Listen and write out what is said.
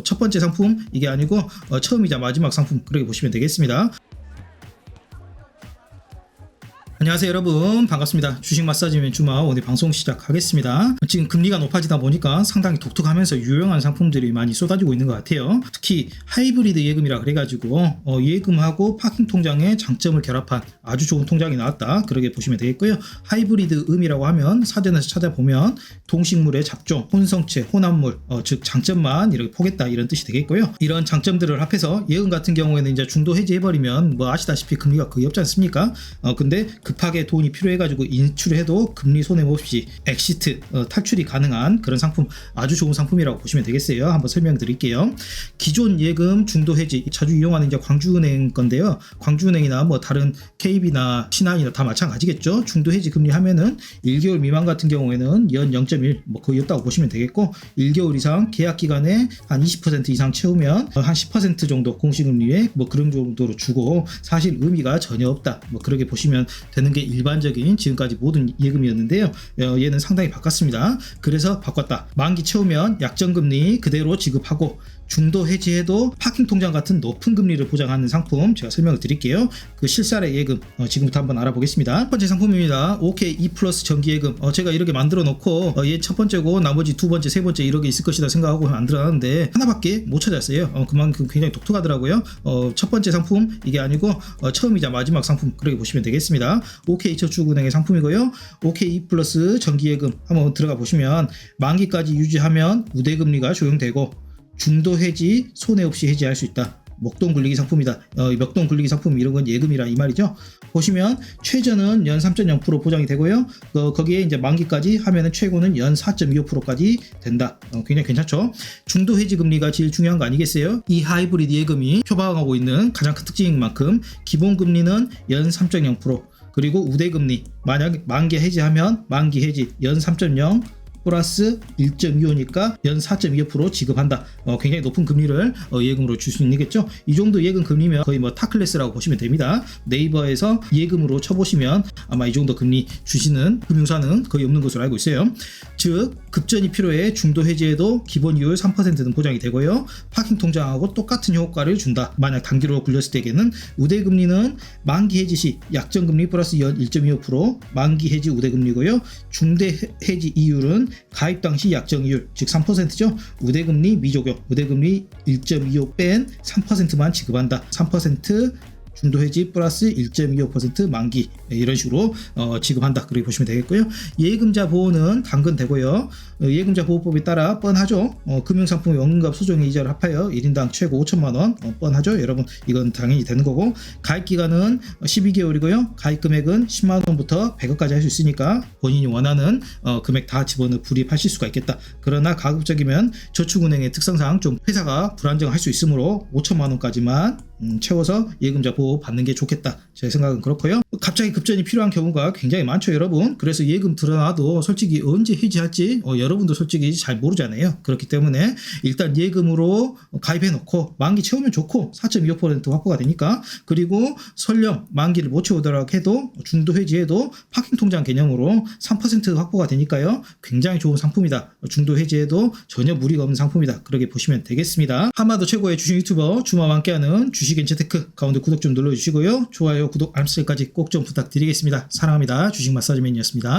첫 번째 상품 이게 아니고 처음이자 마지막 상품 그렇게 보시면 되겠습니다. 안녕하세요 여러분, 반갑습니다. 주식 마사지맨 주마 오늘 방송 시작하겠습니다. 지금 금리가 높아지다 보니까 상당히 독특하면서 유용한 상품들이 많이 쏟아지고 있는 것 같아요. 특히 하이브리드 예금이라 그래가지고 예금하고 파킹 통장의 장점을 결합한 아주 좋은 통장이 나왔다, 그렇게 보시면 되겠고요. 하이브리드 음이라고 하면 사전에서 찾아보면 동식물의 잡종, 혼성체, 혼합물, 즉 장점만 이렇게 포겠다, 이런 뜻이 되겠고요. 이런 장점들을 합해서 예금 같은 경우에는 이제 중도 해지해버리면 뭐 아시다시피 금리가 거의 없지 않습니까? 근데 급하게 돈이 필요해가지고 인출해도 금리 손해 없이 엑시트, 탈출이 가능한 그런 상품, 아주 좋은 상품이라고 보시면 되겠어요. 한번 설명드릴게요. 기존 예금 중도 해지 자주 이용하는 이제 광주은행 건데요. 광주은행이나 뭐 다른 KB나 신한이나 다 마찬가지겠죠. 중도 해지 금리 하면은 1개월 미만 같은 경우에는 연 0.1 뭐 거의 없다고 보시면 되겠고, 1개월 이상 계약 기간에 한 20% 이상 채우면 한 10% 정도 공시금리에 뭐 그런 정도로 주고, 사실 의미가 전혀 없다, 뭐 그렇게 보시면 되는 게 일반적인 지금까지 모든 예금이었는데요. 얘는 상당히 바꿨습니다. 그래서 바꿨다. 만기 채우면 약정금리 그대로 지급하고, 중도 해지해도 파킹 통장 같은 높은 금리를 보장하는 상품 제가 설명을 드릴게요. 그 실살의 예금 지금부터 한번 알아보겠습니다. 첫 번째 상품입니다. OK2 플러스 정기예금. 제가 이렇게 만들어 놓고 얘 첫 번째고 나머지 두 번째, 세 번째 이렇게 있을 것이다 생각하고 만들어 놨는데 하나밖에 못 찾았어요. 그만큼 굉장히 독특하더라고요. 첫 번째 상품 이게 아니고 처음이자 마지막 상품 그렇게 보시면 되겠습니다. OK저축은행의 상품이고요. OK2 플러스 정기예금 한번 들어가 보시면 만기까지 유지하면 우대금리가 적용되고, 중도 해지 손해 없이 해지할 수 있다. 목돈 굴리기 상품이다. 목돈 굴리기 상품 이런 건 예금이라 이 말이죠. 보시면 최저는 연 3.0% 보장이 되고요. 거기에 이제 만기까지 하면은 최고는 연 4.25%까지 된다. 굉장히 괜찮죠. 중도 해지 금리가 제일 중요한 거 아니겠어요? 이 하이브리드 예금이 표방하고 있는 가장 큰 특징인 만큼 기본 금리는 연 3.0%, 그리고 우대금리 만약 만기 해지하면 만기 해지 연 3.0 플러스 1.25니까 연 4.25% 지급한다. 굉장히 높은 금리를 예금으로 줄 수 있겠죠. 이 정도 예금 금리면 거의 뭐 타클래스라고 보시면 됩니다. 네이버에서 예금으로 쳐보시면 아마 이 정도 금리 주시는 금융사는 거의 없는 것으로 알고 있어요. 즉 급전이 필요해 중도 해지에도 기본 이율 3%는 보장이 되고요. 파킹 통장하고 똑같은 효과를 준다. 만약 단기로 굴렸을 때에는 우대금리는 만기 해지 시 약정금리 플러스 연 1.25%, 만기 해지 우대금리고요. 중대 해지 이율은 가입 당시 약정이율 즉 3%죠. 우대금리 미적용, 우대금리 1.25 뺀 3%만 지급한다. 3% 중도해지 플러스 1.25% 만기, 이런 식으로 지급한다, 그렇게 보시면 되겠고요. 예금자 보호는 당근되고요. 예금자 보호법에 따라 뻔하죠. 금융상품의 원금값 소정의 이자를 합하여 1인당 최고 5천만원, 뻔하죠 여러분. 이건 당연히 되는 거고, 가입기간은 12개월이고요 가입금액은 10만원부터 100억까지 할 수 있으니까 본인이 원하는 금액 다 집어넣어 불입하실 수가 있겠다. 그러나 가급적이면 저축은행의 특성상 좀 회사가 불안정할 수 있으므로 5천만원까지만 채워서 예금자 보호 받는 게 좋겠다, 제 생각은 그렇고요. 갑자기 급전이 필요한 경우가 굉장히 많죠 여러분. 그래서 예금 들어놔도 솔직히 언제 해지할지 여러분도 솔직히 잘 모르잖아요. 그렇기 때문에 일단 예금으로 가입해 놓고 만기 채우면 좋고 4.25% 확보가 되니까, 그리고 설령 만기를 못 채우더라도 해도 중도 해지해도 파킹 통장 개념으로 3% 확보가 되니까요. 굉장히 좋은 상품이다. 중도 해지해도 전혀 무리가 없는 상품이다, 그렇게 보시면 되겠습니다. 한마더 최고의 주식 유튜버 주마와 함께하는 주식엔체테크, 가운데 구독 좀 눌러주시고요. 좋아요, 구독, 알림 설정까지 꼭 좀 부탁드리겠습니다. 사랑합니다. 주식 마사지맨이었습니다.